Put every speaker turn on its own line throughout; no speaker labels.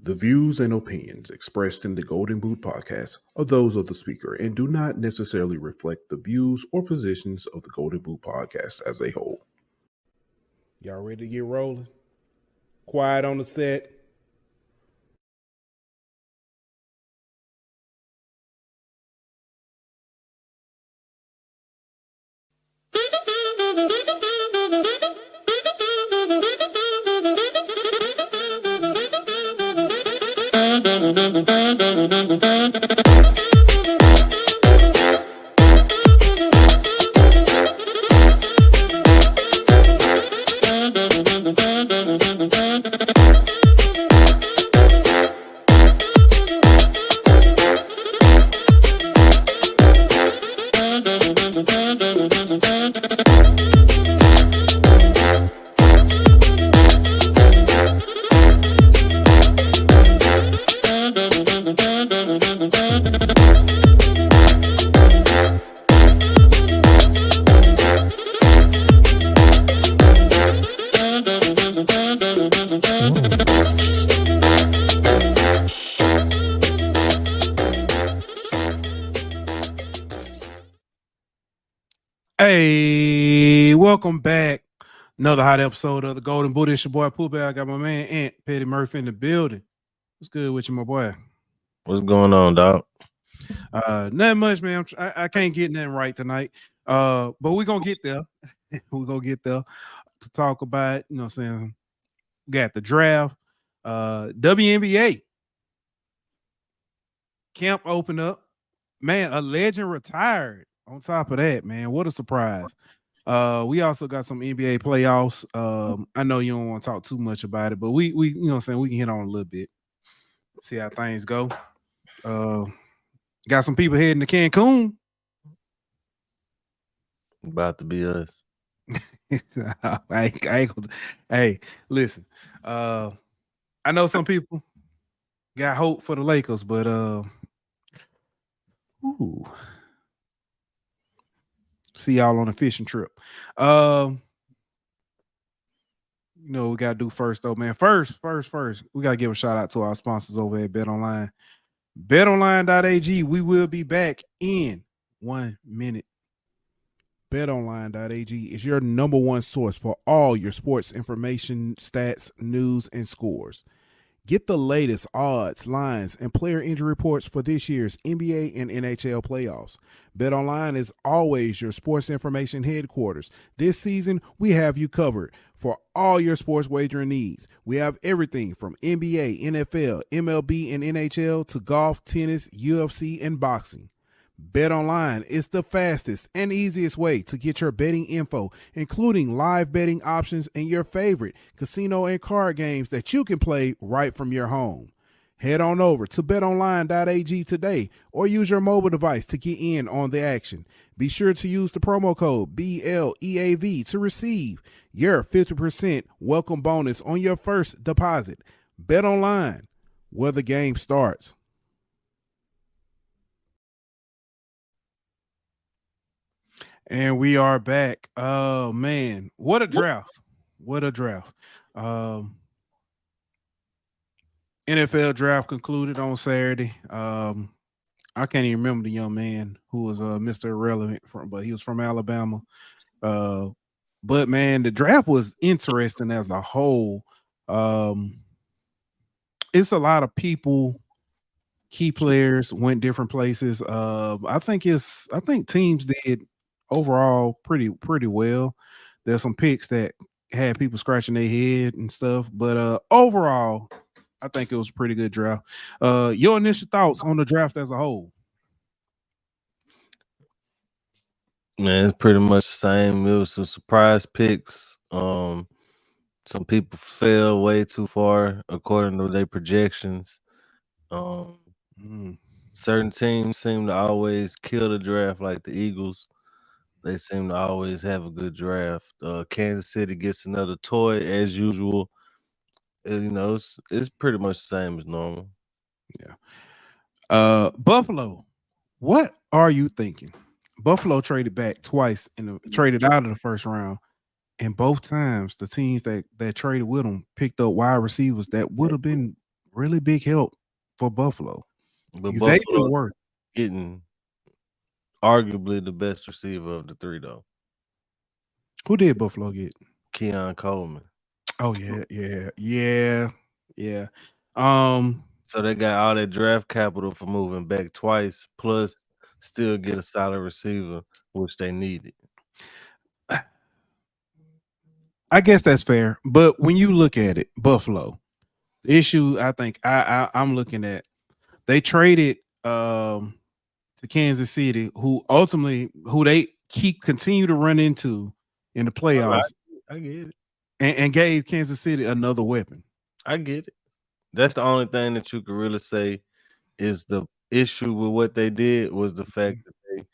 The views and opinions expressed in the Golden Boot podcast are those of the speaker and do not necessarily reflect the views or positions of the Golden Boot podcast as a whole.
Y'all ready to get rolling? Quiet on the set. Hey, welcome back. Another hot episode of the Golden Boot. It's your boy Pooh Bear. I got my man Ant Petty Murphy in the building. What's good with you, my boy?
What's going on, dog?
Nothing much, man. I can't get nothing right tonight. But we're gonna get there. We're gonna get there to talk about, you know what I'm saying? We got the draft. WNBA camp opened up. Man, a legend retired. On top of that, man, what a surprise. We also got some NBA playoffs. I know you don't want to talk too much about it, but we you know what I'm saying, we can hit on a little bit. See how things go. Got some people heading to Cancun.
About to be us.
Hey, listen. I know some people got hope for the Lakers, but see y'all on a fishing trip. You know, we gotta do first though, man. First, we gotta give a shout out to our sponsors over at BetOnline. BetOnline.ag. We will be back in 1 minute. BetOnline.ag is your number one source for all your sports information, stats, news, and scores. Get the latest odds, lines, and player injury reports for this year's NBA and NHL playoffs. BetOnline is always your sports information headquarters. This season, we have you covered for all your sports wagering needs. We have everything from NBA, NFL, MLB, and NHL to golf, tennis, UFC, and boxing. BetOnline is the fastest and easiest way to get your betting info, including live betting options and your favorite casino and card games that you can play right from your home. Head on over to betonline.ag today or use your mobile device to get in on the action. Be sure to use the promo code BLEAV to receive your 50% welcome bonus on your first deposit. BetOnline, where the game starts. And we are back. Oh, man. What a draft. What a draft. NFL draft concluded on Saturday. I can't even remember the young man who was Mr. Irrelevant, but he was from Alabama. But, man, the draft was interesting as a whole. It's a lot of people, key players went different places. I think teams did overall pretty well. There's some picks that had people scratching their head and stuff, but overall I think it was a pretty good draft. Your initial thoughts on the draft as a whole?
Man, it's pretty much the same. It was some surprise picks. Some people fell way too far according to their projections. Certain teams seem to always kill the draft, like the Eagles. They seem to always have a good draft. Kansas City gets another toy as usual. You know, it's pretty much the same as normal.
Yeah. Buffalo, what are you thinking? Buffalo traded back twice and traded out of the first round, and both times the teams that traded with them picked up wide receivers that would have been really big help for Buffalo.
But
Xavier
Buffalo
Worth.
getting arguably the best receiver of the three, though.
Who did Buffalo get?
Keon Coleman.
Oh yeah.
So they got all that draft capital for moving back twice, plus still get a solid receiver, which they needed.
I guess that's fair. But when you look at it, Buffalo, the issue I think I'm looking at, they traded to Kansas City, who they continue to run into in the playoffs,
I get it.
and gave Kansas City another weapon.
I get it. That's the only thing that you could really say is the issue with what they did was the fact that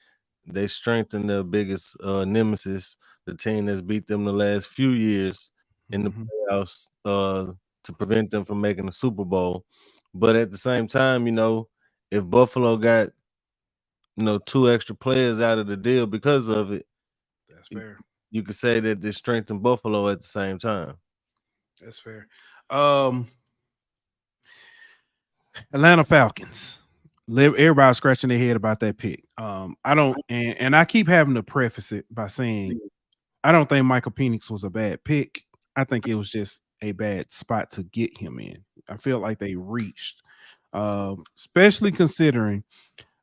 they strengthened their biggest nemesis, the team that's beat them the last few years in the playoffs, to prevent them from making the Super Bowl. But at the same time, if Buffalo got 2 extra players out of the deal because of it,
That's fair.
you could say that they strengthened Buffalo at the same time.
That's fair. Atlanta Falcons. Everybody's scratching their head about that pick. I don't, and I keep having to preface it by saying I don't think Michael Penix was a bad pick. I think it was just a bad spot to get him in. I feel like they reached, especially considering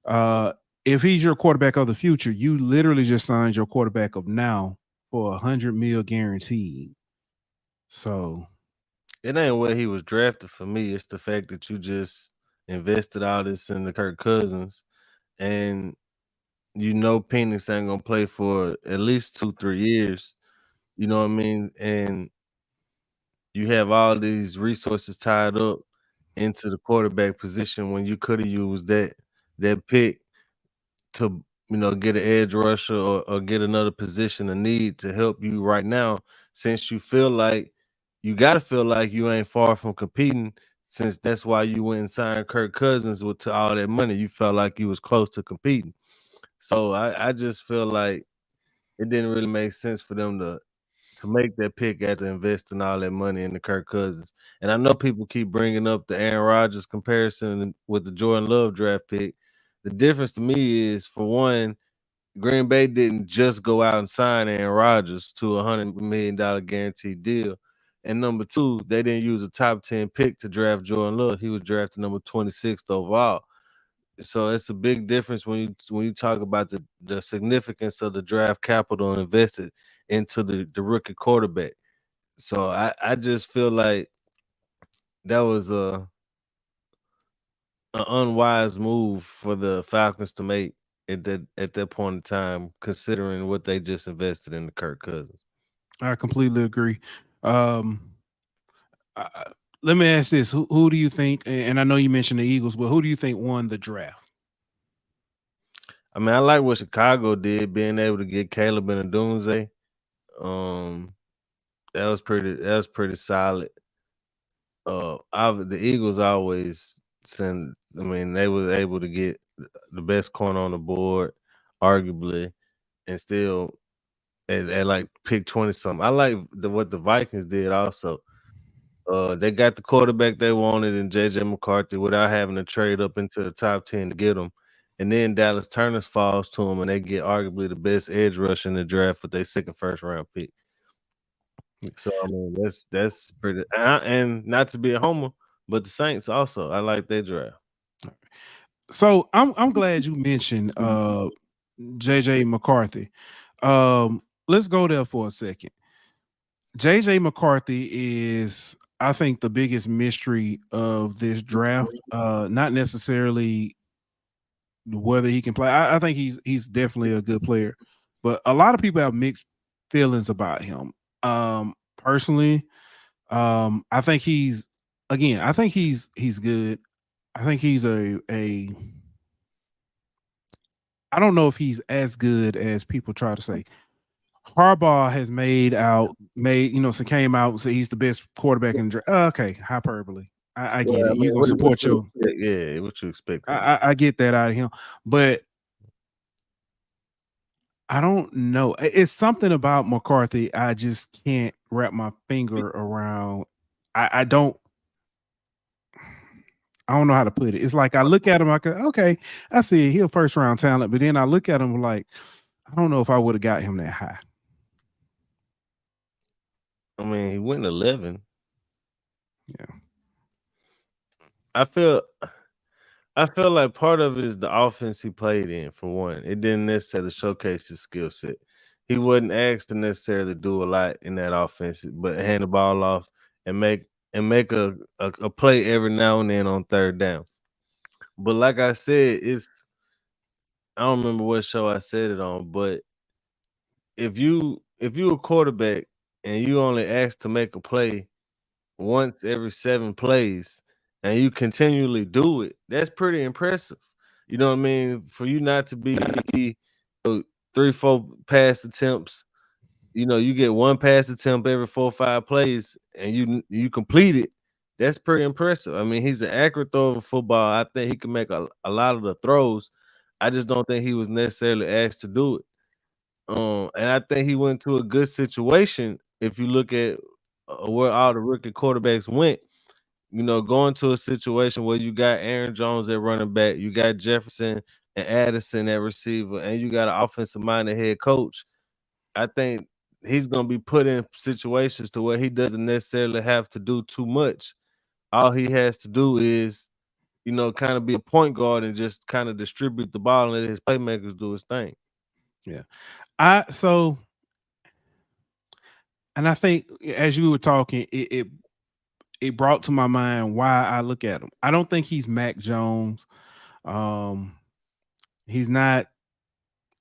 if he's your quarterback of the future, you literally just signed your quarterback of now for $100 million guaranteed. So
it ain't where he was drafted for me. It's the fact that you just invested all this in the Kirk Cousins, and Penix ain't gonna play for at least 2-3 years. You know what I mean? And you have all these resources tied up into the quarterback position when you could have used that pick to get an edge rusher or get another position of need to help you right now, since you gotta feel like you ain't far from competing, since that's why you went and signed Kirk Cousins with to all that money. You felt like you was close to competing. So I just feel like it didn't really make sense for them to make that pick after investing all that money into Kirk Cousins. And I know people keep bringing up the Aaron Rodgers comparison with the Jordan Love draft pick. The difference to me is, for one, Green Bay didn't just go out and sign Aaron Rodgers to a $100 million guaranteed deal. And number two, they didn't use a top 10 pick to draft Jordan Love. He was drafted number 26th overall. So it's a big difference when you talk about the significance of the draft capital invested into the rookie quarterback. So I just feel like that was an unwise move for the Falcons to make at that point in time, considering what they just invested in the Kirk Cousins.
I completely agree. Let me ask this: who do you think? And I know you mentioned the Eagles, but who do you think won the draft?
I mean, I like what Chicago did, being able to get Caleb and Adunze. That was pretty solid. The Eagles always send. I mean, they were able to get the best corner on the board, arguably, and still at like pick 20 something. I like what the Vikings did also. They got the quarterback they wanted in JJ McCarthy without having to trade up into the top 10 to get him. And then Dallas Turner falls to him, and they get arguably the best edge rusher in the draft with their second first round pick. So I mean, that's pretty. And not to be a homer, but the Saints also, I like their draft.
So I'm glad you mentioned JJ McCarthy. Let's go there for a second. JJ McCarthy is, I think, the biggest mystery of this draft. Not necessarily whether he can play. I think he's definitely a good player, but a lot of people have mixed feelings about him. Personally, I think he's good. I think he's I don't know if he's as good as people try to say. Harbaugh has came out and said he's the best quarterback in the draft. Okay, hyperbole. I get it. You're gonna support your
what you expect?
I get that out of him, but I don't know. It's something about McCarthy I just can't wrap my finger around. I don't. I don't know how to put it. It's like I look at him, okay, I see he's a first round talent, but then I look at him like I don't know if I would have got him that high.
I mean, he went 11.
Yeah.
I feel like part of it is the offense he played in, for one. It didn't necessarily showcase his skill set. He wasn't asked to necessarily do a lot in that offense, but hand the ball off and make a play every now and then on third down. But like I said, I don't remember what show I said it on, but if you a quarterback and you only asked to make a play once every 7 plays and you continually do it, that's pretty impressive. You know what I mean? For you not to be 3-4 pass attempts, you get 1 pass attempt every 4 or 5 plays and you complete it. That's pretty impressive. I mean, he's an accurate thrower of football. I think he can make a lot of the throws. I just don't think he was necessarily asked to do it. And I think he went to a good situation. If you look at where all the rookie quarterbacks went, going to a situation where you got Aaron Jones at running back, you got Jefferson and Addison at receiver, and you got an offensive minded head coach. I think he's going to be put in situations to where he doesn't necessarily have to do too much. All he has to do is, kind of be a point guard and just kind of distribute the ball and let his playmakers do his thing.
Yeah. And I think as you were talking, it brought to my mind why I look at him. I don't think he's Mac Jones. He's not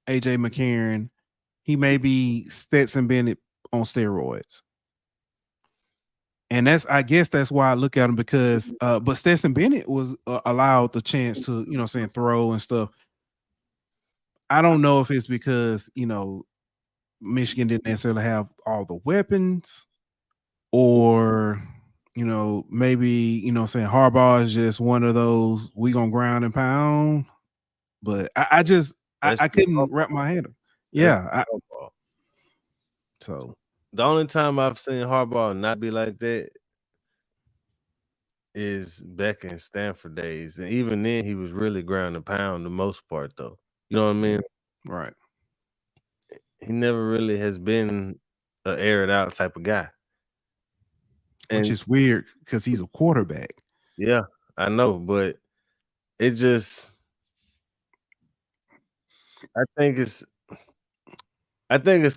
AJ McCarron. He may be Stetson Bennett on steroids. And I guess that's why I look at him, because but Stetson Bennett was allowed the chance to, throw and stuff. I don't know if it's because, Michigan didn't necessarily have all the weapons, or maybe Harbaugh is just one of those we gonna ground and pound. But I couldn't wrap my head. Yeah. So
the only time I've seen Harbaugh not be like that is back in Stanford days, and even then he was really ground and pound the most part, though. You know what I mean?
Right.
He never really has been an air it out type of guy.
Which is weird because he's a quarterback.
Yeah, I know, but it just I think it's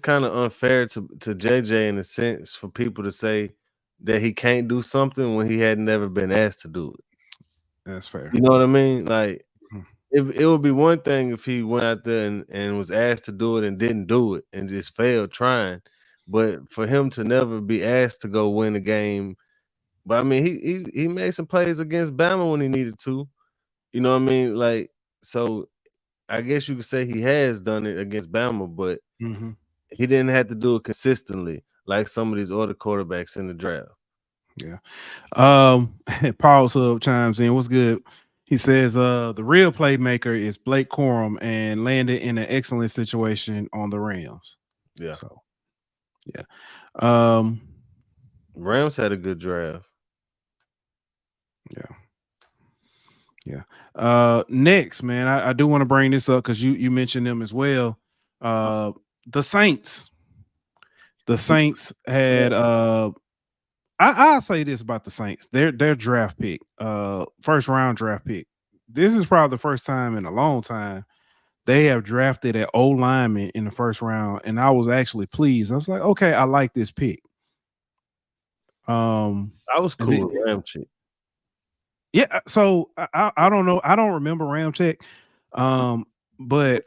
kind of unfair to JJ in a sense for people to say that he can't do something when he had never been asked to do it.
That's fair.
You know what I mean? Like, it would be one thing if he went out there and was asked to do it and didn't do it and just failed trying. But for him to never be asked to go win a game, but I mean, he made some plays against Bama when he needed to. You know what I mean? Like, so I guess you could say he has done it against Bama, but he didn't have to do it consistently like some of these other quarterbacks in the draft.
Yeah. Paul Sub chimes in. What's good? He says the real playmaker is Blake Corum and landed in an excellent situation on the Rams.
Yeah.
So yeah.
Rams had a good draft.
Yeah. Next, man, I do want to bring this up because you mentioned them as well. The Saints. The Saints had I'll say this about the Saints. Their draft pick, first round draft pick. This is probably the first time in a long time they have drafted an old lineman in the first round, and I was actually pleased. I was like, okay, I like this pick.
I was cool with Ramchick.
Yeah, so I don't know. I don't remember Ramchick, but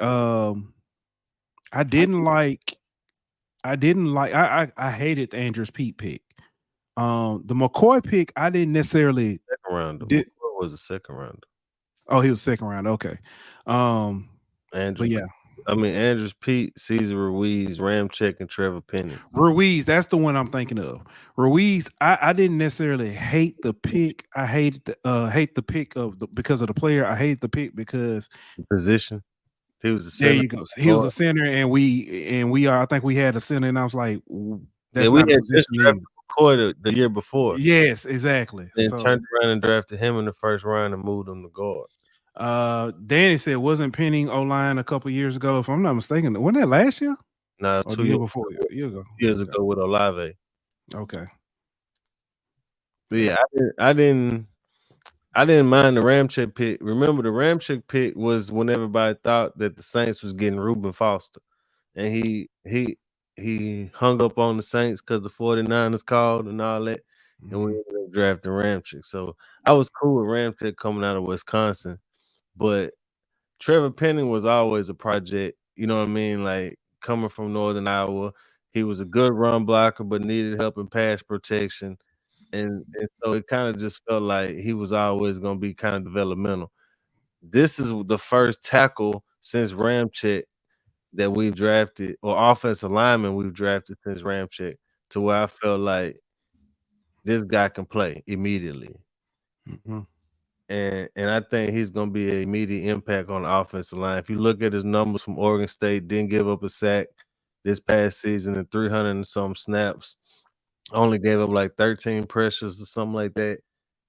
I didn't like. I hated the Andrews Pete pick. The McCoy pick, I didn't necessarily.
Second round. McCoy was the second round.
Oh, he was second round. Okay.
Andrews,
but yeah,
I mean Andrews Pete, Cesar Ruiz, Ramchick, and Trevor Penny.
Ruiz, that's the one I'm thinking of. Ruiz, I didn't necessarily hate the pick. I hated hate the pick because of the player. I hate the pick because
the position. He was a center.
There you go. He was a center, and we are. I think we had a center, and I was like, that's not a position.
McCoy the year before.
Yes, exactly.
Then
So
turned around and drafted him in the first round and moved him to guard.
Danny said wasn't Penning O-line a couple years ago, if I'm not mistaken. Wasn't that last year?
Now
Or
2
the year
years
before? A year ago.
years
Okay.
ago with Olave.
Okay.
But yeah, I didn't mind the Ramchick pick. Remember, the Ramchick pick was when everybody thought that the Saints was getting Reuben Foster, and he hung up on the Saints because the 49ers called and all that, and we
Mhm.
ended up drafting Ramchick. So I was cool with Ramchick coming out of Wisconsin, but Trevor Penning was always a project. You know what I mean? Like coming from Northern Iowa, he was a good run blocker, but needed help in pass protection. And so it kind of just felt like he was always going to be kind of developmental. This is the first tackle since Ramchick that we've drafted, or offensive lineman we've drafted since Ramchick, to where I felt like this guy can play immediately.
Mhm.
And I think he's going to be an immediate impact on the offensive line. If you look at his numbers from Oregon State, didn't give up a sack this past season in 300 and some snaps, only gave up like 13 pressures or something like that.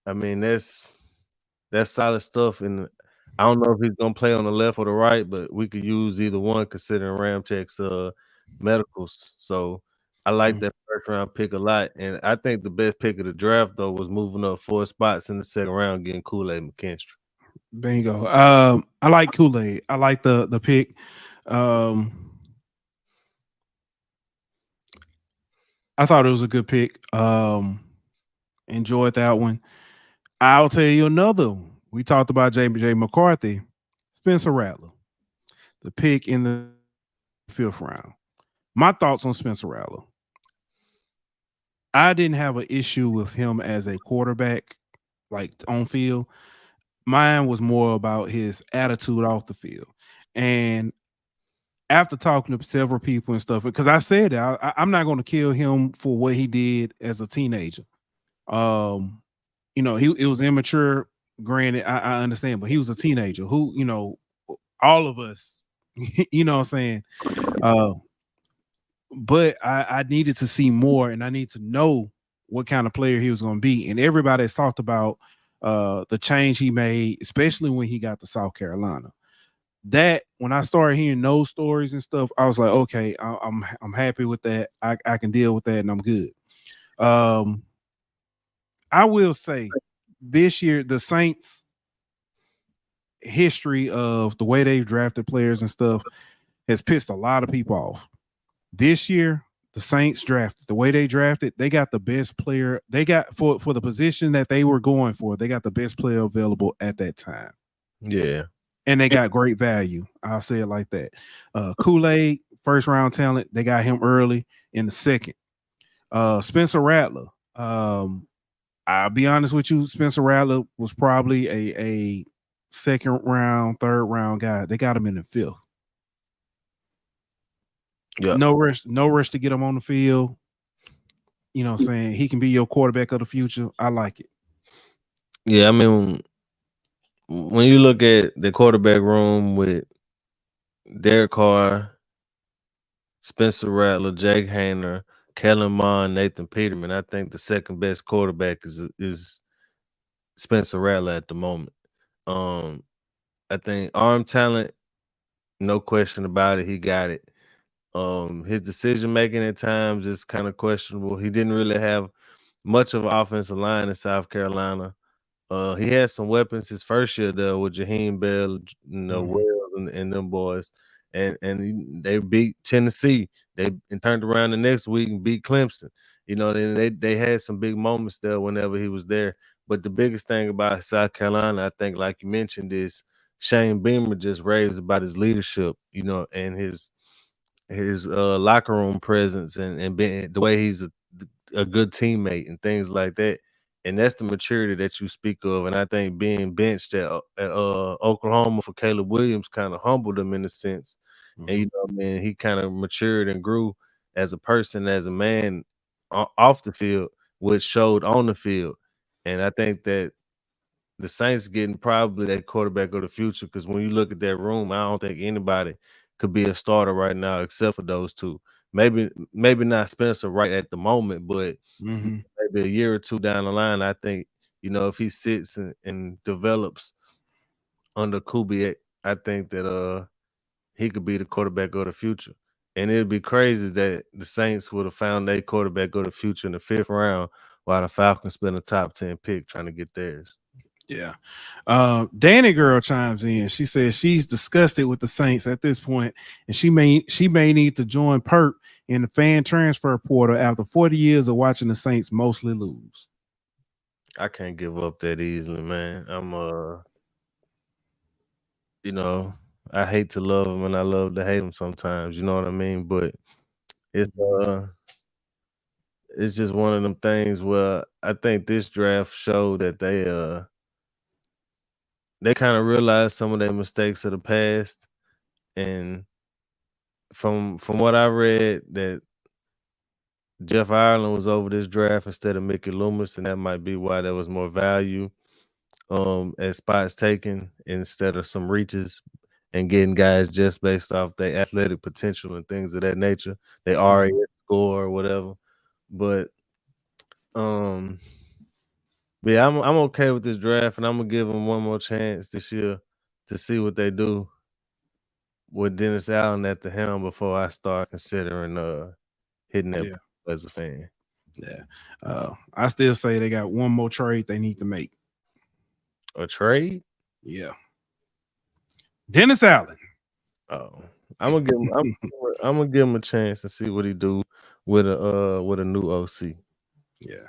I mean, that's solid stuff. And I don't know if he's gonna play on the left or the right, but we could use either one considering Ramchek's medicals. So I like
Mm.
that first round pick a lot. And I think the best pick of the draft though was moving up 4 spots in the second round, getting Kool-Aid McKinstry.
Bingo. I like Kool-Aid. I like the pick. Um, I thought it was a good pick. Enjoyed that one. I'll tell you another one. We talked about JJ McCarthy, Spencer Rattler, the pick in the 5th round. My thoughts on Spencer Rattler. I didn't have an issue with him as a quarterback, like on field. Mine was more about his attitude off the field. And after talking to several people and stuff, because I said that I'm not going to kill him for what he did as a teenager. Um, it was immature. Granted, I understand, but he was a teenager who, all of us, you know what I'm saying? Uh, but I needed to see more and I need to know what kind of player he was going to be. And everybody has talked about the change he made, especially when he got to South Carolina. That when I started hearing those stories and stuff, I was like, okay, I'm happy with that. I can deal with that and I'm good. Um, I will say this year, the Saints history of the way they've drafted players and stuff has pissed a lot of people off. This year, the Saints drafted the way they drafted. They got the best player. They got for the position that they were going for. They got the best player available at that time,
Yeah.
and they got great value. I'll say it like that. Kool-Aid, first round talent. They got him early in the second. Spencer Rattler. I'll be honest with you. Spencer Rattler was probably a second round, third round guy. They got him in the 5th.
Yeah.
No rush to get him on the field. You know what I'm saying? He can be your quarterback of the future. I like it.
Yeah, I mean, when you look at the quarterback room with Derek Carr, Spencer Rattler, Jake Haener, Kellen Mond, Nathan Peterman, I think the second best quarterback is Spencer Rattler at the moment. Um, I think arm talent, no question about it, he got it. His decision making at times is kind of questionable. He didn't really have much of an offensive line in South Carolina. He had some weapons his first year there with Jaheim Bell,
Mhm.
Wells, and them boys, they beat Tennessee. They and turned around the next week and beat Clemson. Then they had some big moments there whenever he was there. But the biggest thing about South Carolina, I think, like you mentioned, is Shane Beamer just raves about his leadership, and his locker room presence and being the way he's a good teammate and things like that. And that's the maturity that you speak of. And I think being benched at Oklahoma for Caleb Williams kind of humbled him in a sense. And
Mhm.
man, he kind of matured and grew as a person, as a man off the field, which showed on the field. And I think that the Saints getting probably that quarterback of the future because when you look at that room, I don't think anybody could be a starter right now except for those two. maybe not Spencer right at the moment, but maybe a year or two down the line, I think, if he sits and develops under Kubiak, I think that he could be the quarterback of the future. And it'd be crazy that the Saints would have found their quarterback of the future in the 5th round, while the Falcons spent a top 10 pick trying to get theirs.
Yeah. Danny Girl chimes in. She says she's disgusted with the Saints at this point, and she may need to join Perk in the fan transfer portal after 40 years of watching the Saints mostly lose.
I can't give up that easily, man. I hate to love him and I love to hate him sometimes. You know what I mean? But it's it's just one of them things where I think this draft showed that they kind of realized some of their mistakes of the past, and from what I read, that Jeff Ireland was over this draft instead of Mickey Loomis, and that might be why there was more value at spots taken instead of some reaches and getting guys just based off their athletic potential and things of that nature. They already score or whatever. But yeah, I'm okay with this draft, and I'm gonna give them one more chance this year to see what they do with Dennis Allen at the helm before I start considering hitting that as a fan.
Yeah. I still say they got one more trade they need to make.
A trade?
Yeah. Dennis Allen.
Oh, I'm gonna give him a chance to see what he do with a new OC.
Yeah.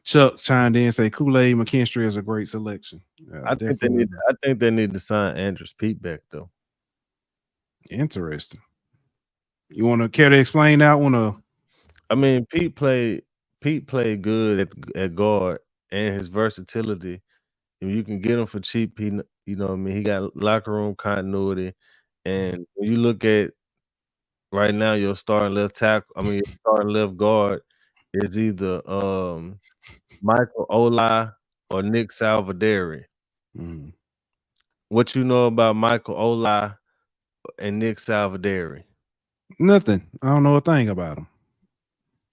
Chuck chimed in and say Kool-Aid McKinstry is a great selection.
I think they need to sign Andrews Pete back though.
Interesting. You want to care to explain that one?
I mean, Pete played good at guard, and his versatility. If you can get him for cheap, he got locker room continuity. And when you look at right now, your starting left tackle, your starting left guard is either Michael Olai or Nick Salvaderi. What you know about Michael Olai and Nick Salvaderi?
Nothing. I don't know a thing about them.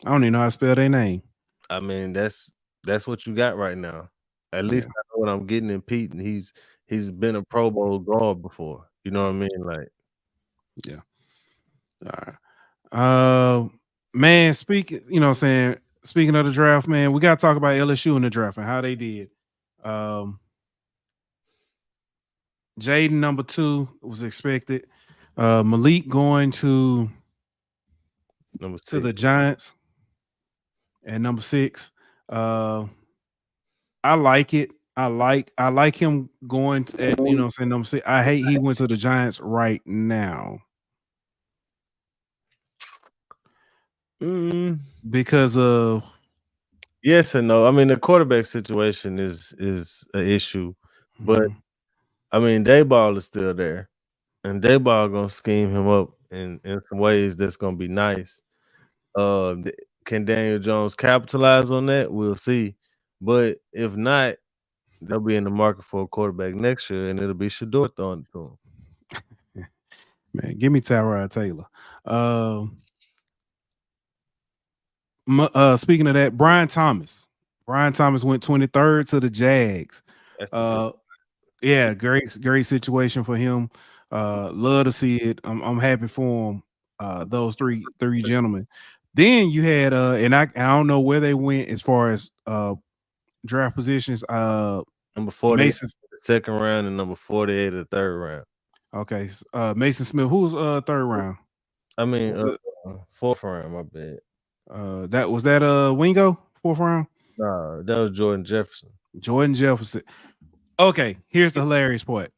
I don't even know how to spell their name.
I mean, that's what you got right now. At least I know what I'm getting in Pete, and he's been a Pro Bowl guard before. You know what I mean? Like,
yeah. All right. Man, speaking of the draft, man, we got to talk about LSU in the draft and how they did. Jaden number 2 was expected. Malik going to
number 6
to the Giants, and number 6. I like it. I like him going to number 6. I hate he went to the Giants right now. Because of
yes and no. I mean, the quarterback situation is an issue, but I mean, Dayball is still there, and Dayball gonna scheme him up in some ways that's gonna be nice. Can Daniel Jones capitalize on that? We'll see. But if not, they'll be in the market for a quarterback next year, and it'll be Shador throwing it to him.
Man, give me Tyrod Taylor. Speaking of that, Brian Thomas went 23rd to the Jags. Yeah, great situation for him. Love to see it. I'm happy for him. Those three gentlemen. Then you had and I don't know where they went as far as draft positions.
Number 40, Mason, the 2nd round, and number 48, the 3rd round.
Okay, Mason Smith, who's 3rd round?
I mean, 4th round. My bad.
That was Wingo 4th round.
Nah, that was Jordan Jefferson.
Okay, here's the hilarious part.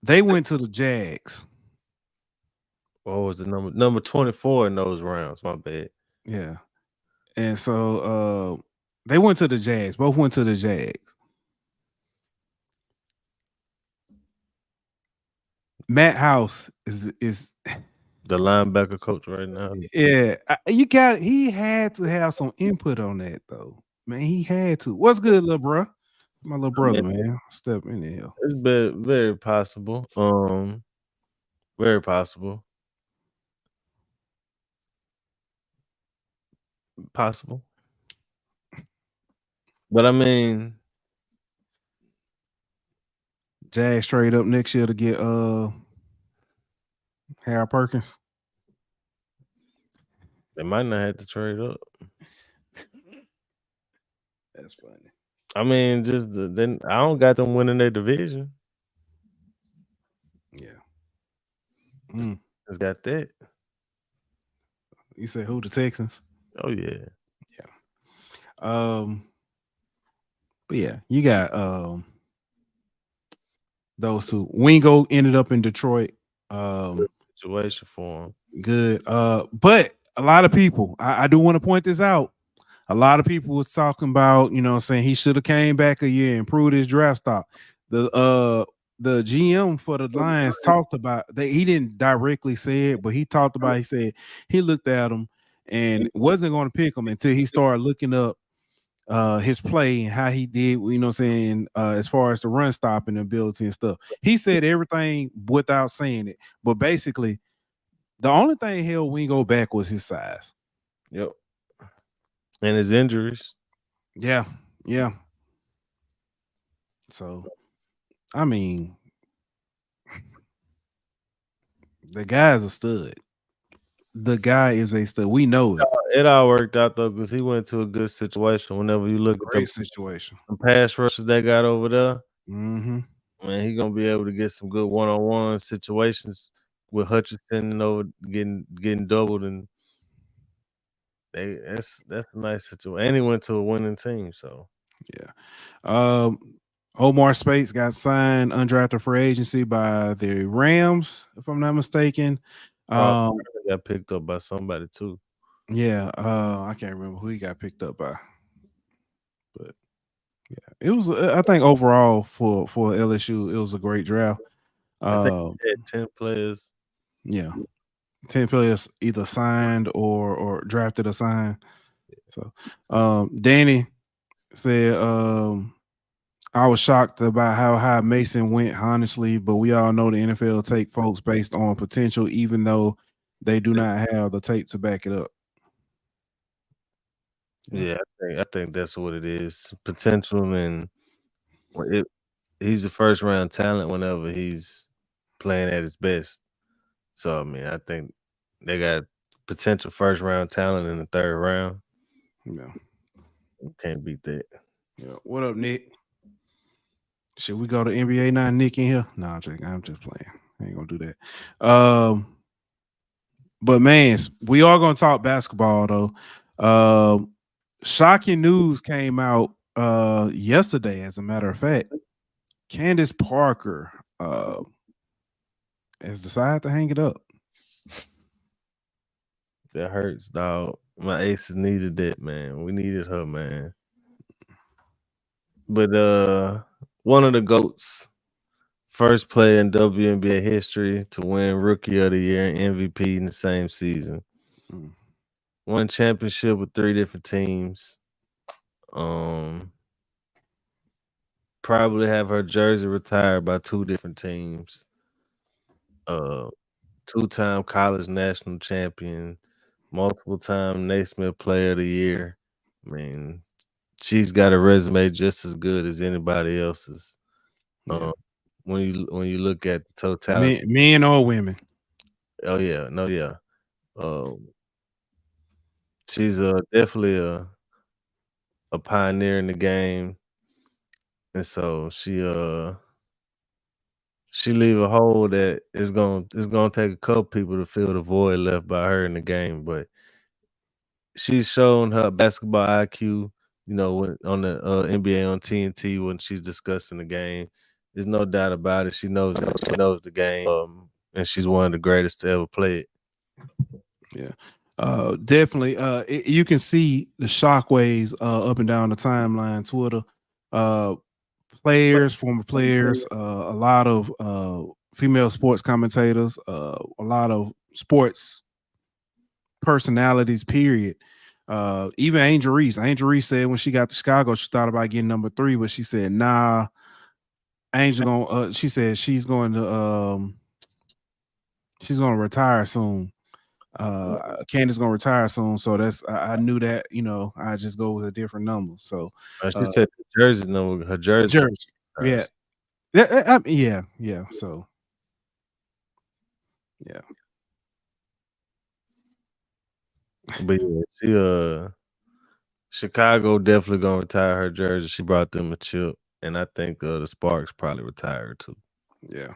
They went to the Jags.
What was the number? Number 24 in those rounds. My bad.
Yeah, and so they went to the Jags. Both went to the Jags. Matt House is
the linebacker coach right now.
Yeah, he had to have some input on that though. Man, he had to. What's good, little bro? My little brother, man. Step in there.
It's very possible. Very possible. Possible. But I mean,
Jag straight up next year to get Harold Perkins.
they might not have to trade up.
That's funny.
I mean, then I don't got them winning their division.
Yeah.
Just got that.
You said who? The Texans?
Oh yeah.
But yeah, you got those two. Wingo ended up in Detroit.
Situation for him.
Good. But a lot of people, I do want to point this out. A lot of people was talking about, saying he should have came back a year and improved his draft stock. The GM for the Lions talked about that. He didn't directly say it, but he talked about. He said he looked at him and wasn't going to pick him until he started looking up his play and how he did. As far as the run stopping ability and stuff. He said everything without saying it, but basically, the only thing held Wingo back was his size.
Yep. And his injuries.
Yeah. So, I mean, the guy's a stud. The guy is a stud. We know it.
It all worked out though because he went to a good situation. Whenever you look
Great
at
situation.
the pass rushes they got over there,
Mm-hmm.
man, he gonna be able to get some good one-on-one situations with Hutchinson and over getting doubled, and that's a nice situation. And he went to a winning team, so
yeah. Omar Spates got signed undrafted free agency by the Rams, if I'm not mistaken.
got picked up by somebody too.
Yeah, I can't remember who he got picked up by, but yeah, it was. I think overall for LSU, it was a great draft.
I think he had 10 players.
Yeah, 10 players either signed or drafted or signed. So, Danny said, I was shocked about how high Mason went, honestly, but we all know the NFL take folks based on potential, even though they do not have the tape to back it up.
Yeah, I think that's what it is. Potential, and he's the first round talent whenever he's playing at his best. So I mean, I think they got potential first round talent in the third round.
Yeah,
can't beat that.
Yeah. What up, Nick? Should we go to NBA now? Nick in here? No, I'm just playing. I ain't gonna do that. But man, we are gonna talk basketball though. Shocking news came out yesterday, as a matter of fact. Candace Parker has decided to hang it up.
That hurts, dog. My aces needed that, man. We needed her, man. But one of the GOATs, first player in WNBA history to win Rookie of the Year and MVP in the same season. Won championship with 3 different teams. Probably have her jersey retired by 2 different teams. 2-time college national champion, multiple time Naismith Player of the Year. I mean, she's got a resume just as good as anybody else's.
Yeah.
When you look at the totality,
men or women.
Oh yeah, no, yeah. She's definitely a pioneer in the game, and so she leave a hole that it's gonna take a couple people to fill the void left by her in the game, but she's shown her basketball IQ, when on the NBA on TNT when she's discussing the game. There's no doubt about it. She knows the game, and she's one of the greatest to ever play it.
Yeah. Definitely. You can see the shockwaves up and down the timeline, Twitter. Players, former players, a lot of female sports commentators, a lot of sports personalities, period. Even Angel Reese. Angel Reese said when she got to Chicago, she thought about getting number 3, but she said, nah, Angel she said she's going to retire soon. Candace gonna retire soon, so I knew that, I just go with a different number. So
She said the jersey number, her jersey number.
jersey. Yeah. Yeah. So yeah.
But yeah, Chicago definitely gonna retire her jersey. She brought them a chip, and I think the Sparks probably retire too.
Yeah.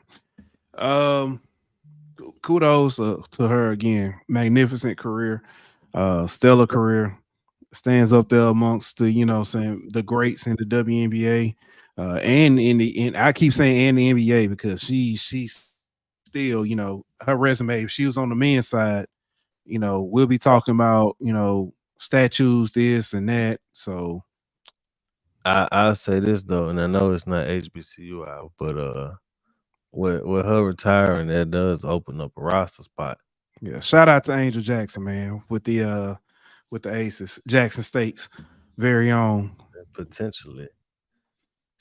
Kudos to her again. Magnificent career, stellar career. Stands up there amongst the greats in the WNBA, and I keep saying and the NBA because she's still, her resume. If she was on the men's side, we'll be talking about statues, this and that. So
I'll say this though, and I know it's not HBCU out, but with her retiring, that does open up a roster spot.
yeah, shout out to Angel Jackson, man, with the Aces, Jackson State's very own.
Potentially.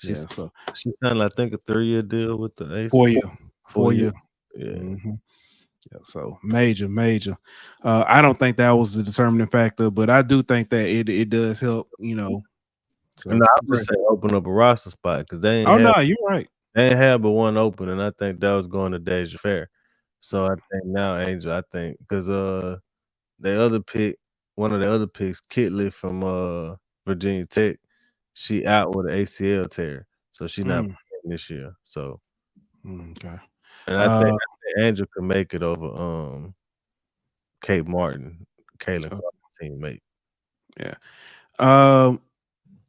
Yeah, so
She signed, I think, a 3-year deal with the Aces.
4 year.
4 year.
Yeah.
Yeah.
Yeah, so major. I don't think that was the determining factor, but I do think that it does help, So
No, I'm just saying open up a roster spot because they ain't
no, you're right.
they ain't had but one open, and I think that was going to Deja Fair. So I think now Angel, I think because the other pick, one of the other picks, Kitley from Virginia Tech, she out with an ACL tear, so she not playing this year. So
Okay.
and I think Angel can make it over Kate Martin, Caitlin Clark's teammate.
Yeah.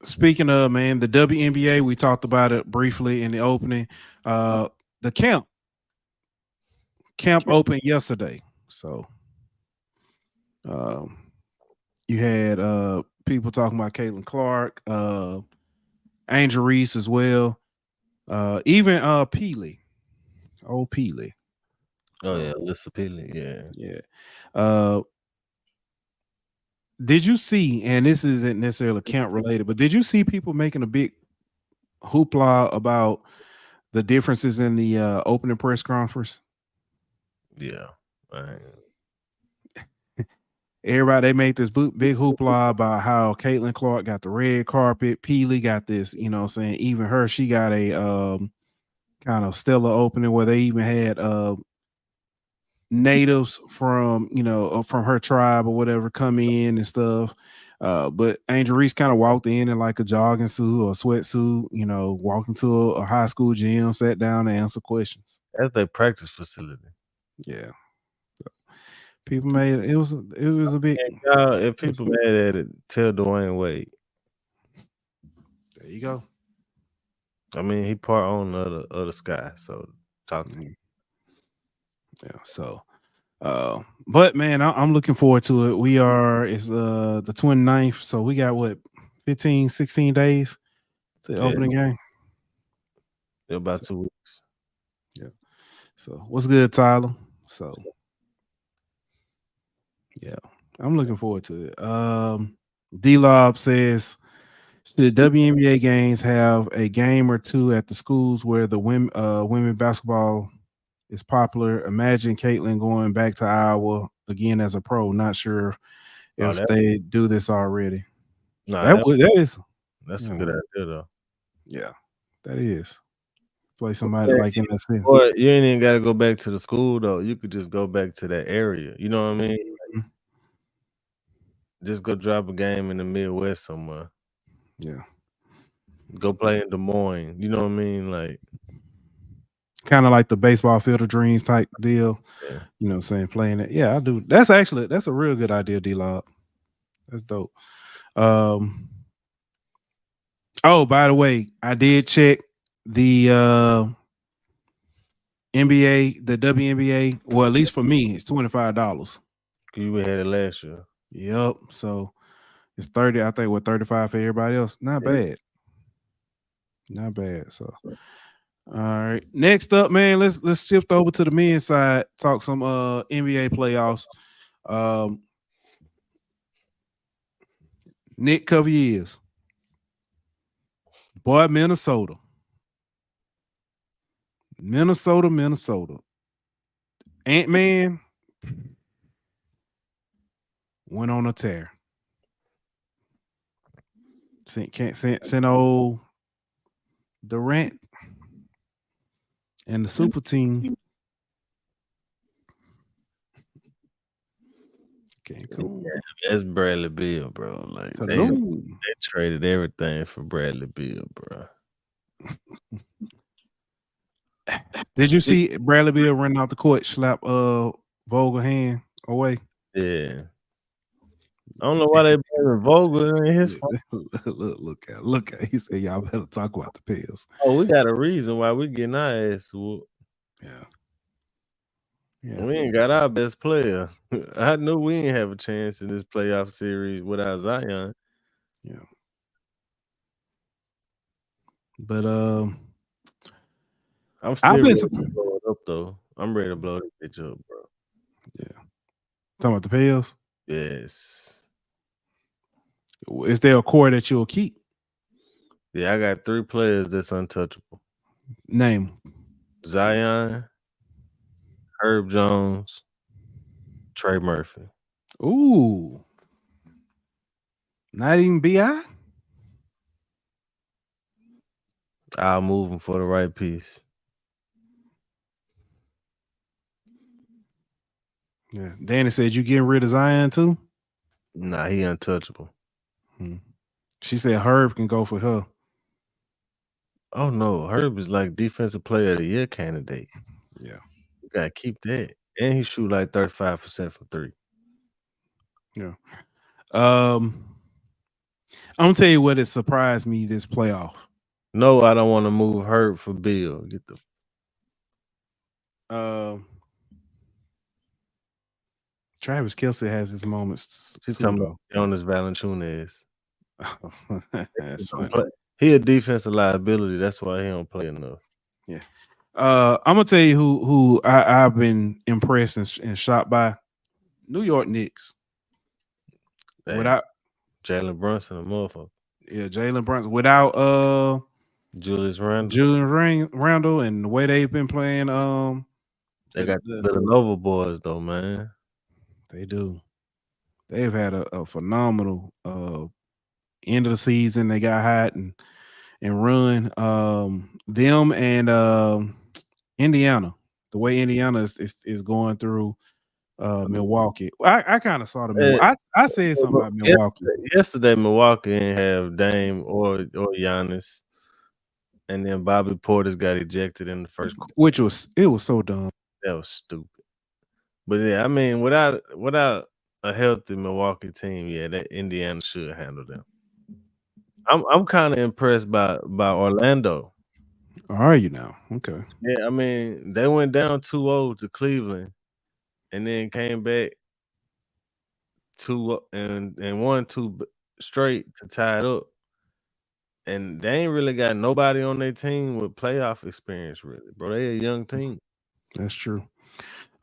Speaking of, man, the WNBA, we talked about it briefly in the opening. The camp opened yesterday. So you had people talking about Caitlin Clark, Angel Reese as well. Even Peely. Old Peely.
Oh yeah, Alyssa Peely, yeah.
Yeah. Did you see, and this isn't necessarily camp related, but did you see people making a big hoopla about the differences in the opening press conference?
Yeah.
Everybody, they made this big hoopla about how Caitlin Clark got the red carpet. Peely got this, saying even her, she got a kind of stellar opening where they even had natives from from her tribe or whatever come in and stuff. But Angel Reese kind of walked in like a jogging suit or a sweatsuit, walked into a high school gym, sat down and answered questions.
That's their practice facility.
Yeah. People made it was a big.
And if people mad at it, tell Dwayne Wade.
There you go.
I mean, he part on the sky, so talk to him.
Yeah. So but man, I'm looking forward to it. It's the 29th, so we got what 15, 16 days to the opening game.
About 2 weeks.
Yeah. So what's good, Tyler? So yeah, I'm looking forward to it. D-Lob says, should WNBA games have a game or two at the schools where the women basketball is popular? Imagine Caitlin going back to Iowa again as a pro. Not sure if they do this already.
Nah, that's
a
good idea though.
Yeah, that is. Play somebody like in that city.
Or you ain't even got to go back to the school though. You could just go back to that area. You know what I mean? Like, just go drop a game in the Midwest somewhere.
Yeah.
Go play in Des Moines. You know what I mean? Like
kind of like the baseball field of dreams type deal.
Yeah.
You know what I'm saying? Playing it. Yeah, I do. That's a real good idea, D-Lob. That's dope. Oh, by the way, I did check the NBA, the WNBA. Well, at least for me, it's $25.
You had it last year.
Yep. So it's 30. I think 35 for everybody else. Not bad. Not bad. So all right. Next up, man, let's shift over to the men's side. Talk some NBA playoffs. Nick Cavaliers. Boy, Minnesota. Ant-Man. went on a tear. Sent old Durant and the super team. Cancun.
That's Bradley Beal, bro. Like they
Saloon.
traded everything for Bradley Beal, bro.
Did you see Bradley Beal running out the court, slap Vogel hand away?
Yeah. I don't know why they blaming Vogel in his fault.
Look at he said y'all better talk about the pills.
Oh, we got a reason why we getting our ass whooped.
Yeah.
We ain't got our best player. I knew we ain't have a chance in this playoff series without Zion.
Yeah. But
I'm still ready to blow it up though. I'm ready to blow this bitch up, bro.
Yeah. Talking about the pills?
Yes.
Is there a core that you'll keep?
Yeah, I got 3 players that's untouchable.
Name
Zion, Herb Jones, Trey Murphy.
Ooh. Not even BI?
I'll move him for the right piece.
Yeah. Danny said you getting rid of Zion too?
Nah, he untouchable.
She said Herb can go for her.
Oh no, Herb is like defensive player of the year candidate.
Yeah.
You gotta keep that. And he shoot like 35% from 3.
Yeah. I'm gonna tell you what it surprised me this playoff.
No, I don't want to move Herb for Bill. Get the
Travis Kelce has his moments.
She's talking about Jonas Valanciunas.
That's funny.
He a defensive liability. That's why he don't play enough.
Yeah. I'm gonna tell you who I've been impressed and shocked by. New York Knicks. Without
Jalen Brunson, a motherfucker.
Yeah, Jalen Brunson. Without
Julius Randle
and the way they've been playing.
They got the Villanova boys though, man.
They do. They've had a phenomenal end of the season. They got hot and run. Them and Indiana. The way Indiana is going through Milwaukee. I kind of saw the Milwaukee. I said something about Milwaukee.
Yesterday, Milwaukee didn't have Dame or Giannis. And then Bobby Portis got ejected in the first quarter.
Which was so dumb.
That was stupid. But yeah, I mean, without a healthy Milwaukee team, yeah, that Indiana should handle them. I'm kind of impressed by Orlando.
Are you now? Okay.
Yeah, I mean, they went down 2-0 to Cleveland, and then came back 2 and won 2 straight to tie it up. And they ain't really got nobody on their team with playoff experience, really, bro. They a young team.
That's true.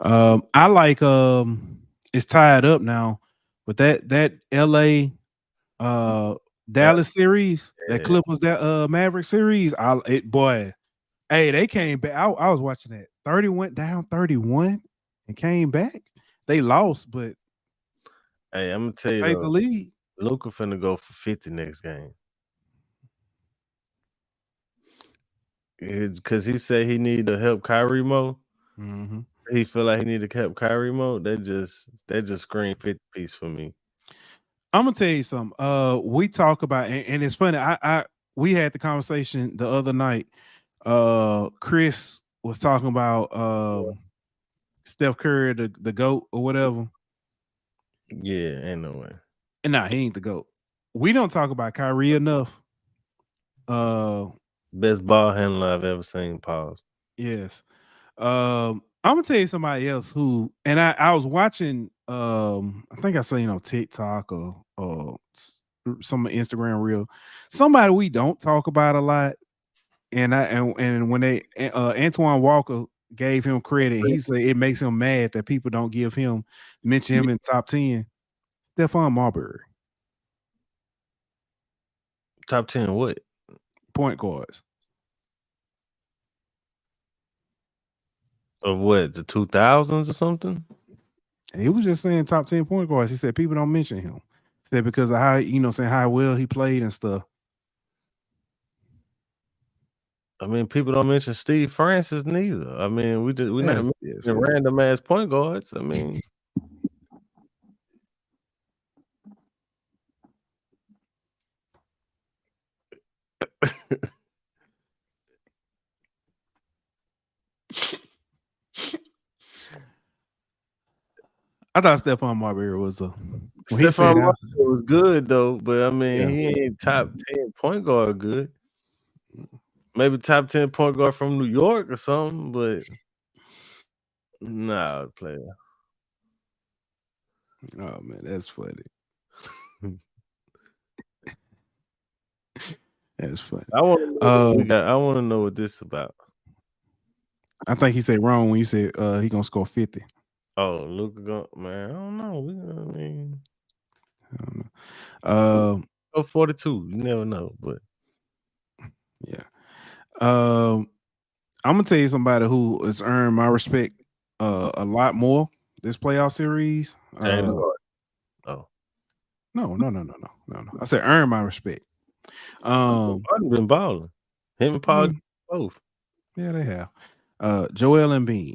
I like it's tied up now, but that LA Dallas series, that Clippers Maverick series, hey, they came back. I was watching that. 30 went down 31 and came back. They lost, but
hey, I'm gonna tell you,
take the lead.
Luka finna go for 50 next game. Because he said he need to help Kyrie more.
Mm-hmm.
He feel like he need to help Kyrie more. They just scream 50 piece for me.
I'm gonna tell you something. We talk about and it's funny. We had the conversation the other night. Chris was talking about Steph Curry, the GOAT or whatever.
Yeah, ain't no way.
And nah, he ain't the GOAT. We don't talk about Kyrie enough.
Best ball handler I've ever seen. Pause.
Yes. I'm gonna tell you somebody else who, and I was watching. I think I seen on TikTok or some Instagram reel. Somebody we don't talk about a lot, and when they Antoine Walker gave him credit, he said it makes him mad that people don't mention him in top 10. Stephon Marbury.
Top 10 what?
Point guards.
Of what, the 2000s or something?
And he was just saying top 10 point guards. He said people don't mention him. He said because of how saying how well he played and stuff.
I mean, people don't mention Steve Francis neither. I mean, we're not mentioning random ass point guards. I mean,
I thought Stephon Marbury was
Stephon Marbury was good though, but I mean, he ain't top 10 point guard good. Maybe top 10 point guard from New York or something, but nah, player.
Oh man, that's funny. That's funny.
I want to know what this is about.
I think he said wrong when you said he gonna score 50.
Oh, Luka, man, I don't know.
I don't know.
42. You never know, but
yeah. I'm gonna tell you somebody who has earned my respect a lot more this playoff series.
Oh.
No. I said earn my respect.
Harden been balling. Him and Paul both.
Yeah, they have. Joel Embiid.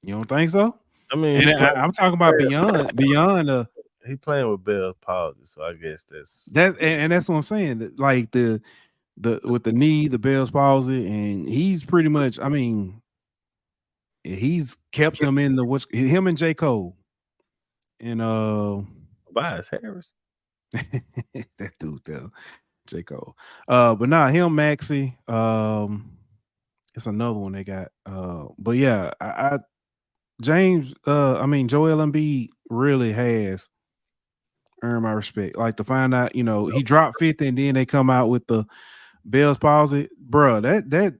You don't think so?
I mean,
I'm talking about beyond.
He playing with Bell's palsy, so I guess that's
what I'm saying. Like the with the knee, the Bell's palsy, and he's pretty much. I mean, he's kept them in him and J. Cole, and
Tobias Harris.
that dude there, J. Cole. But nah, him, Maxey. It's another one they got. But yeah, Joel Embiid really has earned my respect. Like to find out, he dropped 50 and then they come out with the Bell's palsy, bro. That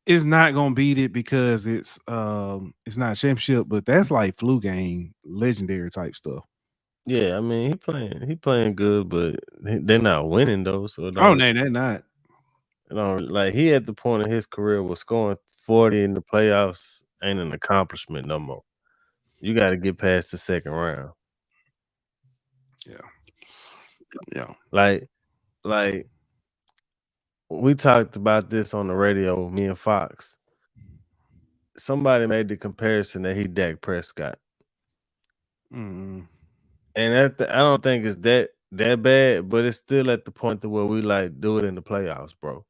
is not gonna beat it because it's not a championship, but that's like flu game, legendary type stuff.
Yeah, I mean he playing good, but they're not winning though. So
no, they're not.
Like he at the point in his career was scoring 40 in the playoffs ain't an accomplishment no more. You got to get past the second round.
Yeah.
Like we talked about this on the radio, me and Fox. Somebody made the comparison that he Dak Prescott.
Mm-hmm.
And I don't think it's that bad, but it's still at the point to where we like do it in the playoffs, bro.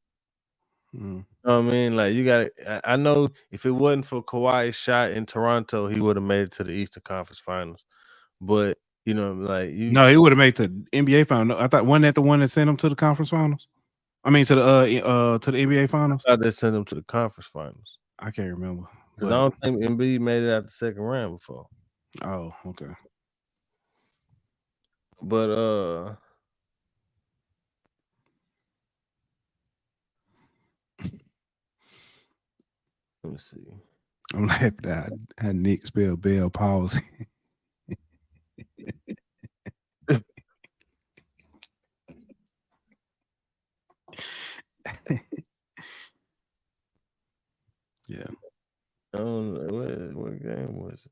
Mm-hmm.
You know what I mean? Like you got to. I know if it wasn't for Kawhi's shot in Toronto, he would have made it to the Eastern Conference Finals. But
no, he would have made it to NBA Finals. I thought wasn't that the one that sent him to the conference finals? I mean to the NBA Finals.
I thought they sent him to the conference finals.
I can't remember
because I don't think Embiid made it out the second round before.
Oh, okay.
But let me see.
I'm laughing at how Nick spelled Bell palsy. Yeah.
What game was it?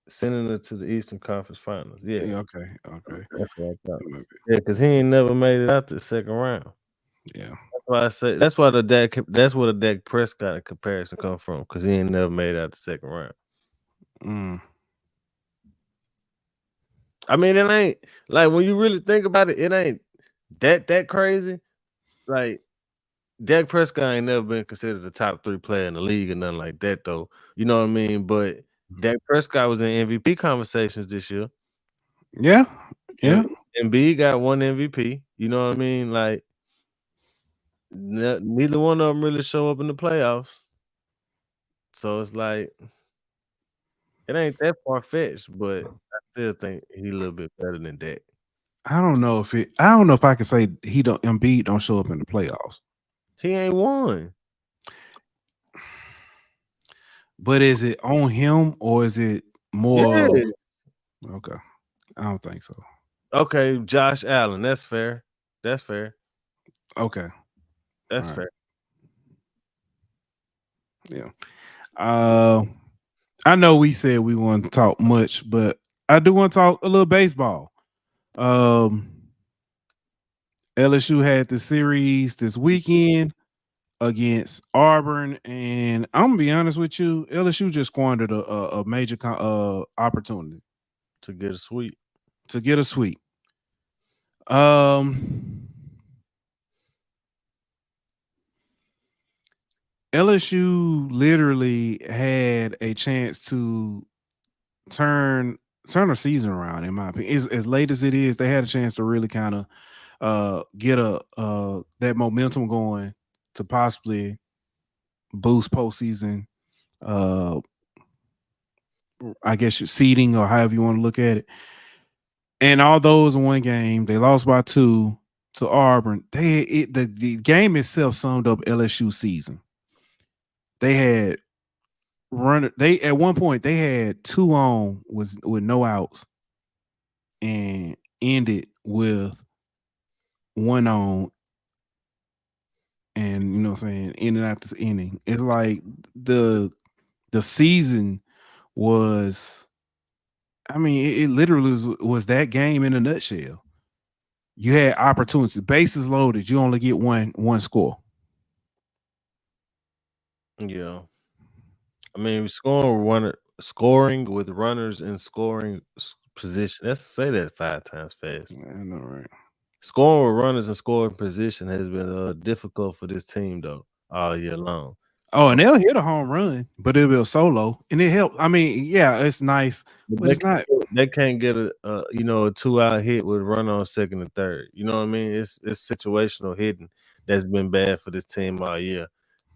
Sending it to the Eastern Conference Finals. Yeah.
Okay.
That's what I thought. Yeah, because he ain't never made it out the second round.
Yeah.
That's why I say that's where the Dak Prescott comparison come from, because he ain't never made it out the second round. I mean, it ain't like when you really think about it, it ain't that crazy. Like Dak Prescott ain't never been considered the top 3 player in the league or nothing like that, though. You know what I mean? But Dak Prescott was in MVP conversations this year.
Yeah.
Embiid got 1 MVP. You know what I mean? Like neither one of them really show up in the playoffs. So it's like it ain't that far fetched, but I still think he's a little bit better than Dak.
I don't know if I can say Embiid don't show up in the playoffs.
He ain't won.
But is it on him or is it more?
Yes.
Okay. I don't think so.
Okay, Josh Allen. That's fair.
Okay.
That's
All right.
fair.
Yeah. I know we said we want to talk much, but I do want to talk a little baseball. LSU had the series this weekend against Auburn, and I'm gonna be honest with you, LSU just squandered a major opportunity
To get a sweep.
to get a sweep. Um, LSU literally had a chance to turn a season around, in my opinion. As late as it is, they had a chance to really kind of get that momentum going to possibly boost postseason. I guess your seeding or however you want to look at it. And although it was one game, they lost by 2 to Auburn. The game itself summed up LSU season. They had they at one point they had 2 on with no outs and ended with 1 on, and you know what I'm saying, in and out this inning. It's like the season was, I mean, it literally was that game in a nutshell. You had opportunities, bases loaded, you only get one score.
Yeah. I mean, scoring with runners in scoring position. Let's say that 5 times fast.
I know, right?
Scoring with runners in scoring position has been difficult for this team though all year long.
Oh, and they'll hit a home run, but it'll be a solo, and it helped. I mean, yeah, it's nice,
But
but it's not.
they can't get a a 2-out hit with run on second and third. You know what I mean? It's situational hitting that's been bad for this team all year,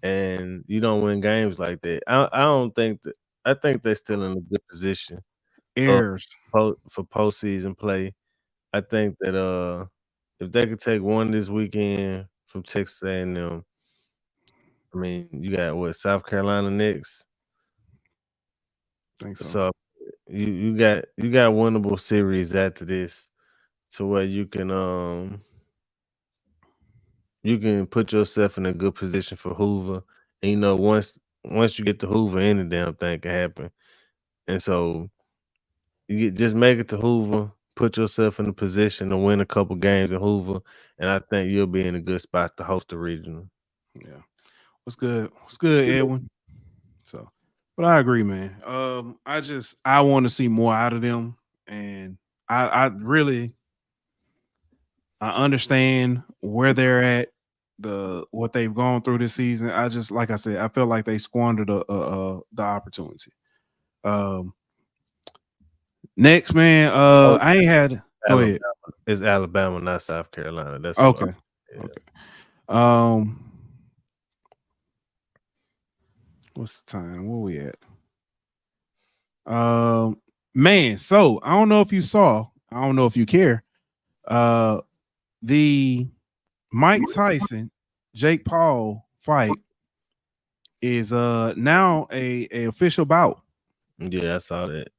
and you don't win games like that. I don't think that. I think they're still in a good position uh,
Errors.
for postseason play. I think that if they could take one this weekend from Texas A&M, I mean you got what, South Carolina next,
I think so.
so you got winnable series after this to where you can put yourself in a good position for Hoover. And once you get to Hoover, any damn thing can happen. And so just make it to Hoover, put yourself in a position to win a couple games in Hoover, and I think you'll be in a good spot to host the regional.
Yeah. What's good? What's good, Edwin? So, but I agree, man. I want to see more out of them, and I really I understand where they're at, what they've gone through this season. I just, like I said, I feel like they squandered the opportunity. Um, Next, man.
Oh,
I ain't had. Go
Alabama.
ahead.
It's Alabama, not South Carolina. That's what
Okay.
yeah.
Okay. Um, what's the time? Where we at? Man. So I don't know if you saw. I don't know if you care. The Mike Tyson, Jake Paul fight is now a official bout.
Yeah, I saw that.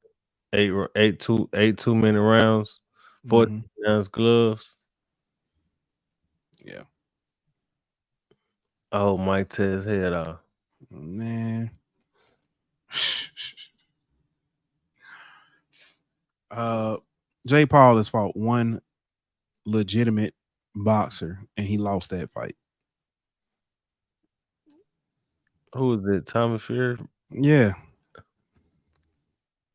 Eight 2-minute rounds, 14 ounce gloves.
Yeah,
Oh, Mike tear his head off.
man. Jake Paul has fought one legitimate boxer, and he lost that fight.
Who is it? Tommy Fury?
Yeah.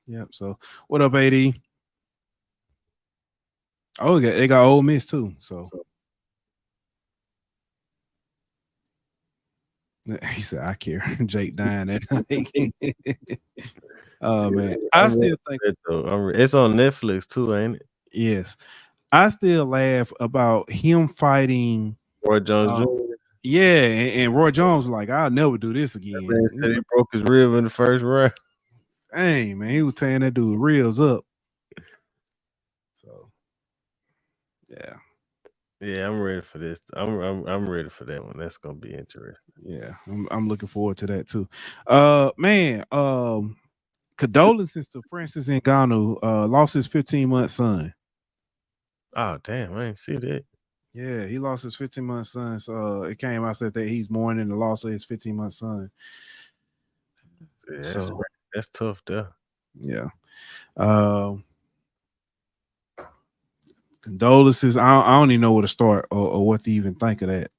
Yep. So, what up, AD? Oh, they got Ole Miss too. So he said, "I care." Jake dying that night. Oh man, I still think
It's on Netflix too, ain't it?
yes. I still laugh about him fighting
Roy Jones Jr.
Yeah, and Roy Jones was like, "I'll never do this
That
again."
man said he broke his rib in the first round.
Dang, man, he was tearing that dude ribs up. So, yeah,
Yeah, I'm ready for this. I'm ready for that one. That's gonna be interesting.
yeah, I'm looking forward to that too. Man, condolences to Francis Ngannou, lost his 15-month son.
Oh damn, I ain't see that.
Yeah, he lost his 15-month son. So it came out said that he's mourning the loss of his 15-month son.
Yeah,
So
that's tough there.
yeah. Condolences. I don't even know where to start or what to even think of that.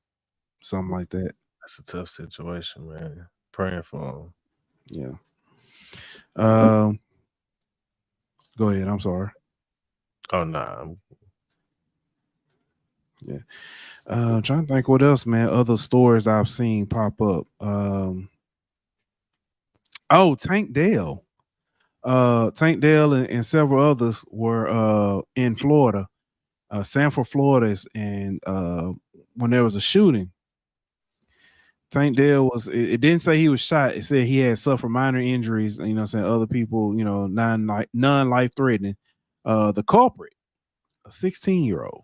Something like that.
That's a tough situation, man. Praying for him.
Yeah. Go ahead. I'm sorry.
Oh nah.
Yeah. I'm trying to think what else, man. Other stories I've seen pop up. Tank Dell. Tank Dell and several others were in Florida, Sanford, Florida, and when there was a shooting, Tank Dell was. It didn't say he was shot. It said he had suffered minor injuries. You know, saying other people, non life threatening. The culprit, a 16-year-old.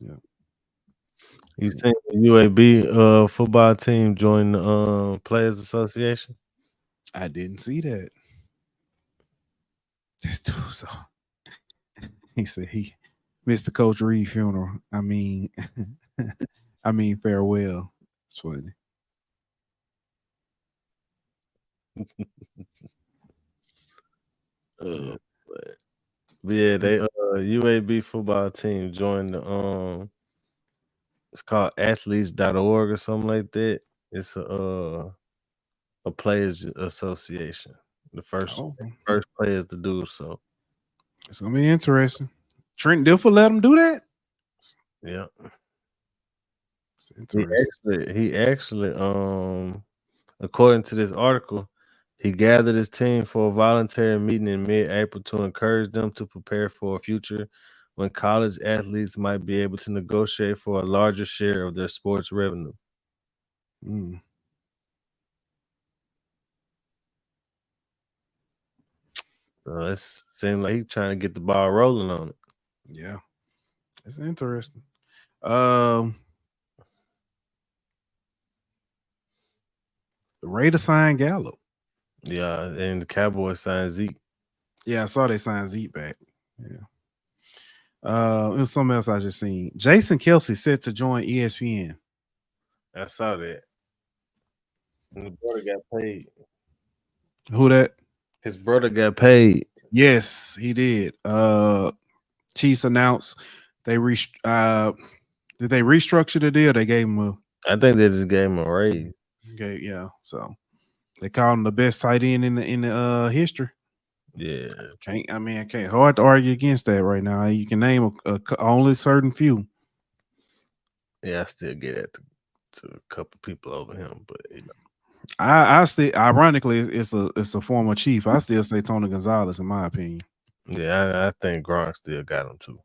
Yeah.
You seen the UAB football team join the Players Association?
I didn't see that. This dude, so he said he missed the Coach Reed funeral. I mean, farewell. It's funny. Yeah.
But yeah, they UAB football team joined the it's called athletes.org or something like that. It's a players association. The first
Oh,
players to do so.
it's gonna be interesting. Trent Dilfer let him do that.
Yeah.
It's interesting.
He actually according to this article, he gathered his team for a voluntary meeting in mid-April to encourage them to prepare for a future when college athletes might be able to negotiate for a larger share of their sports revenue.
Mm.
So it seems like he's trying to get the ball rolling on it.
Yeah, it's interesting. The Raiders signed Gallup.
Yeah, and the Cowboys signed Zeke.
Yeah, I saw they signed Zeke back. Yeah. It was something else I just seen. Jason Kelsey set to join ESPN.
I saw that. And the brother got paid.
Who that?
His brother got paid.
Yes, he did. Chiefs announced they did they restructure the deal? They gave him a
I think they just gave him a raise.
okay, yeah. So they called him the best tight end in the history.
Yeah.
I can't hard to argue against that right now. You can name only certain few.
Yeah, I still get it to a couple people over him, but you know.
I still ironically it's a former Chief. I still say Tony Gonzalez in my opinion.
Yeah, I think Gronk still got him too.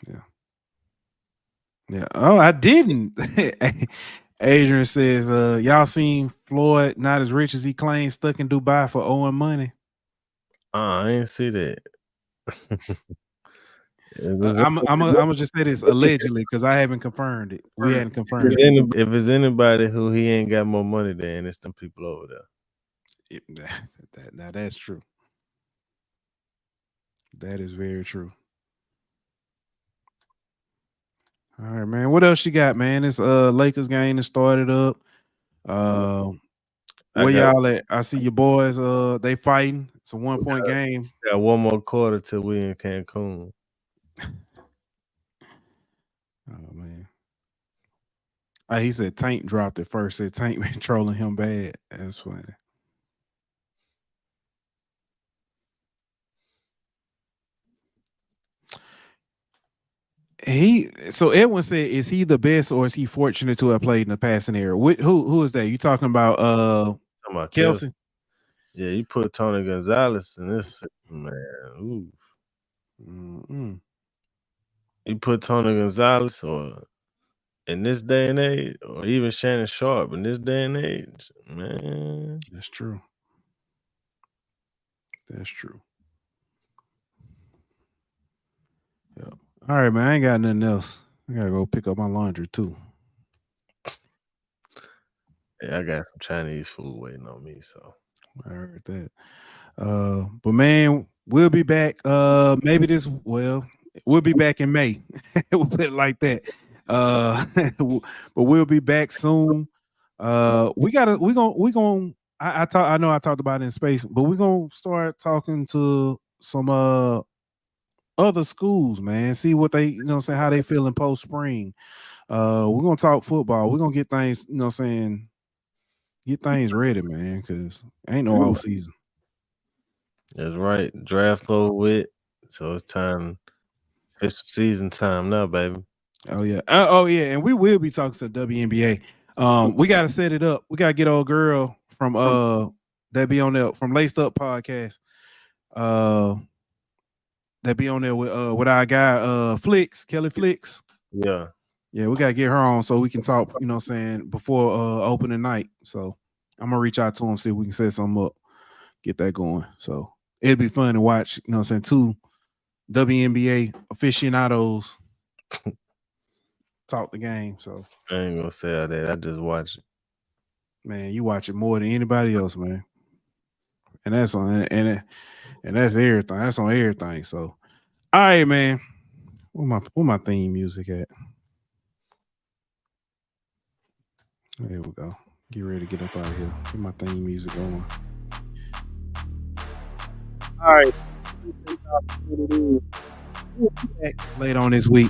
Yeah. Yeah. Oh, I didn't. Adrian says, y'all seen Floyd not as rich as he claims, stuck in Dubai for owing money.
I didn't see that.
I'm gonna just say this allegedly because I haven't confirmed it. We hadn't confirmed it.
If it's anybody who he ain't got more money than, it's them people over there.
Now that's true. That is very true. All right, man. What else you got, man? This Lakers game that started up. Where y'all at? I see your boys. They fighting. It's a 1-point game.
Got one more quarter till we in Cancun.
Oh man. He said Tank dropped it first. Said Tank been trolling him bad. That's funny. So Edwin said, is he the best or is he fortunate to have played in the passing era? Who is that? You talking about Kelsey?
Yeah, you put Tony Gonzalez in this, man. Ooh.
Mm-mm.
You put Tony Gonzalez or in this day and age, or even Shannon Sharp in this day and age, man.
That's true. That's true. Yeah. All right, man. I ain't got nothing else. I gotta go pick up my laundry too.
Yeah, I got some Chinese food waiting on me, so
I heard that. But man, we'll be back. We'll be back in May. We'll put it like that. But we'll be back soon. We gonna I know I talked about it in space, but we're gonna start talking to some other schools, man. See what they, how they feeling post spring. We're gonna talk football. We're gonna get things, get things ready, man, because ain't no off season.
That's right. Draft over with. So it's time. It's season time now, baby.
Oh yeah. And we will be talking to the WNBA. We gotta set it up. We gotta get old girl from that be on there from Laced Up Podcast. That be on there with our guy Kelly Flicks.
Yeah.
Yeah, we gotta get her on so we can talk, before opening night. So I'm gonna reach out to him, see if we can set something up, get that going. So it'd be fun to watch, two WNBA aficionados talk the game. So
I ain't gonna say all that. I just watch it.
Man, you watch it more than anybody else, man. And that's on and that's everything. That's on everything. So all right, man. Where my theme music at? There we go. Get ready to get up out of here. Get my theme music going. All right. Late on this week.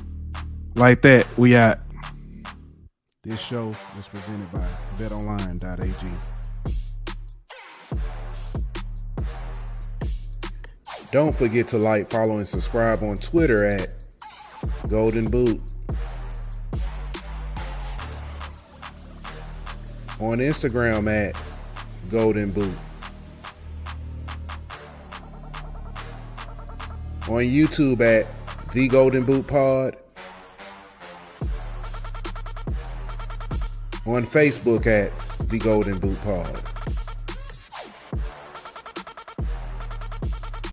Like that, we out. This show was presented by betonline.ag.
Don't forget to like, follow, and subscribe on Twitter at Golden Boot. On Instagram at Golden Boot. On YouTube at The Golden Boot Pod. On Facebook at The Golden Boot Pod.